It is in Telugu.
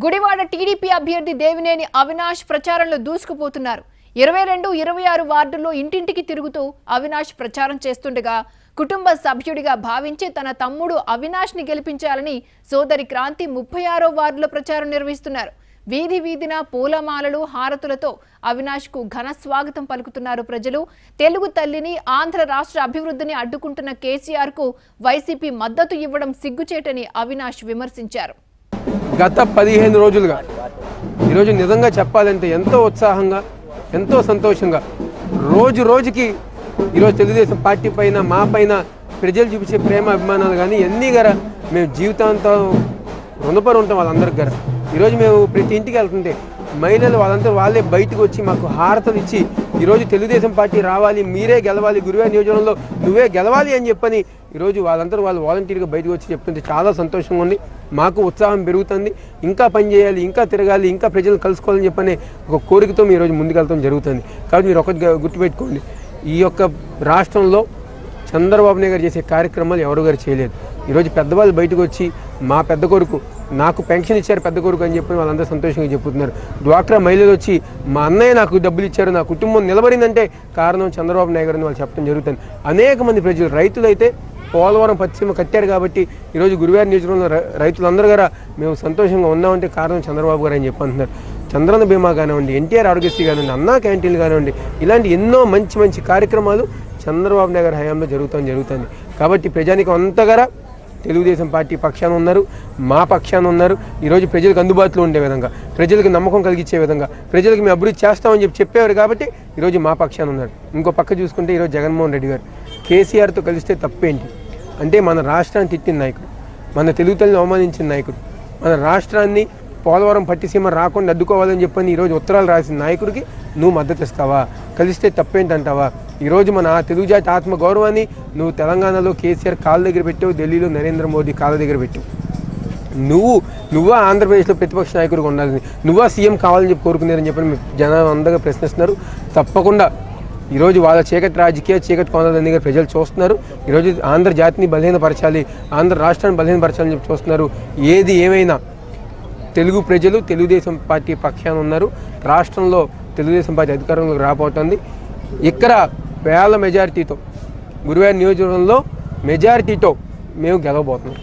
గుడివాడ టీడీపీ అభ్యర్థి దేవినేని అవినాష్ ప్రచారంలో దూసుకుపోతున్నారు. 22, 26 వార్డుల్లో ఇంటింటికి తిరుగుతూ అవినాష్ ప్రచారం చేస్తుండగా కుటుంబ సభ్యుడిగా భావించి తన తమ్ముడు అవినాష్ ని గెలిపించాలని సోదరి క్రాంతి 36వ వార్డులో ప్రచారం నిర్వహిస్తున్నారు. వీధి వీధిన పూలమాలలు హారతులతో అవినాష్ కు ఘన స్వాగతం పలుకుతున్నారు ప్రజలు. తెలుగు తల్లిని ఆంధ్ర రాష్ట్ర అభివృద్ధిని అడ్డుకుంటున్న కేసీఆర్ కు వైసీపీ మద్దతు ఇవ్వడం సిగ్గుచేటని అవినాష్ విమర్శించారు. గత 15 రోజులుగా ఈరోజు నిజంగా చెప్పాలంటే ఎంతో ఉత్సాహంగా ఎంతో సంతోషంగా రోజు రోజుకి ఈరోజు తెలుగుదేశం పార్టీ పైన మా పైన ప్రజలు చూపించే ప్రేమ అభిమానాలు కానీ ఎన్ని గారా మేము జీవితాంతం రుణపడి ఉంటాం వాళ్ళందరికి గారా. ఈరోజు మేము ప్రతి ఇంటికి వెళ్తుంటే మహిళలు వాళ్ళంతా వాళ్ళే బయటకు వచ్చి మాకు హారతలు ఇచ్చి ఈరోజు తెలుగుదేశం పార్టీ రావాలి, మీరే గెలవాలి, గురువారి నియోజకవర్గంలో నువ్వే గెలవాలి అని చెప్పని ఈరోజు వాళ్ళందరూ వాళ్ళు వాలంటీర్గా బయటకు వచ్చి చెప్తుంటే చాలా సంతోషంగా ఉంది. మాకు ఉత్సాహం పెరుగుతుంది. ఇంకా పని చేయాలి, ఇంకా తిరగాలి, ఇంకా ప్రజలను కలుసుకోవాలని చెప్పని ఒక కోరికతో మీ ఈరోజు ముందుకెళ్తాం జరుగుతుంది. కాబట్టి మీరు ఒకటి గుర్తుపెట్టుకోండి, ఈ యొక్క రాష్ట్రంలో చంద్రబాబు నాయుడు గారు చేసే కార్యక్రమాలు ఎవరు గారు చేయలేదు. ఈరోజు పెద్దవాళ్ళు బయటకు వచ్చి మా పెద్ద కొడుకు నాకు పెన్షన్ ఇచ్చారు పెద్ద కొడుకు అని చెప్పి వాళ్ళందరూ సంతోషంగా చెప్పుతున్నారు. డ్వాక్రా మహిళలు వచ్చి మా అన్నయ్య నాకు డబ్బులు ఇచ్చారు, నా కుటుంబం నిలబడిందంటే కారణం చంద్రబాబు నాయుడు గారు అని వాళ్ళు చెప్పడం జరుగుతుంది. అనేక మంది ప్రజలు రైతులైతే పోలవరం పశ్చిమ కట్టారు కాబట్టి ఈరోజు గురువారి నియోజకవర్గంలో రైతులందరూ గారా మేము సంతోషంగా ఉన్నామంటే కారణం చంద్రబాబు గారు అని చెప్పి అంటున్నారు. చంద్రన్న బీమా కానివ్వండి, ఎన్టీఆర్ ఆరోగ్యశ్రీ కానివ్వండి, అన్నా క్యాంటీన్లు కానివ్వండి, ఇలాంటి ఎన్నో మంచి మంచి కార్యక్రమాలు చంద్రబాబు నాయుడు గారి హయాంలో జరుగుతుంది. కాబట్టి ప్రజానికి అంతగారా తెలుగుదేశం పార్టీ పక్షాన ఉన్నారు, మా పక్షాన ఉన్నారు. ఈరోజు ప్రజలకు అందుబాటులో ఉండే విధంగా, ప్రజలకు నమ్మకం కలిగించే విధంగా, ప్రజలకు మేము అభివృద్ధి చేస్తామని చెప్పేవారు కాబట్టి ఈరోజు మా పక్షాన ఉన్నారు. ఇంకో పక్క చూసుకుంటే ఈరోజు జగన్మోహన్ రెడ్డి గారు కేసీఆర్తో కలిస్తే తప్పేంటి అంటే మన రాష్ట్రాన్ని తిట్టిన నాయకుడు, మన తెలుగు తల్లిని అవమానించిన నాయకుడు, మన రాష్ట్రాన్ని పోలవరం పట్టిసీమ రాకుండా అడ్డుకోవాలని చెప్పని ఈరోజు ఉత్తరాలు రాసిన నాయకుడికి నువ్వు మద్దతు ఇస్తావా? కలిస్తే తప్పేంటంటావా? ఈరోజు మన తెలుగు జాతి ఆత్మ గౌరవాన్ని నువ్వు తెలంగాణలో కేసీఆర్ కాళ్ళ దగ్గర పెట్టావు, ఢిల్లీలో నరేంద్ర మోదీ కాళ్ళ దగ్గర పెట్టావు. నువ్వా ఆంధ్రప్రదేశ్లో ప్రతిపక్ష నాయకుడిగా ఉండాలని, నువ్వా సీఎం కావాలని చెప్పి కోరుకున్నారని చెప్పని జనం అందరూ ప్రశ్నిస్తున్నారు. తప్పకుండా ఈరోజు వాళ్ళ చీకటి రాజకీయ చీకటి కోణాలన్నీ ప్రజలు చూస్తున్నారు. ఈరోజు ఆంధ్ర జాతిని బలహీనపరచాలి, ఆంధ్ర రాష్ట్రాన్ని బలహీనపరచాలని చెప్పి చూస్తున్నారు. ఏది ఏమైనా తెలుగు ప్రజలు తెలుగుదేశం పార్టీ పక్షాన ఉన్నారు. రాష్ట్రంలో తెలుగుదేశం పార్టీ అధికారంలోకి రాబోతోంది. ఇక్కడ వేల మెజారిటీతో గురువారి నియోజకవర్గంలో మెజారిటీతో మేము గెలవబోతున్నాం.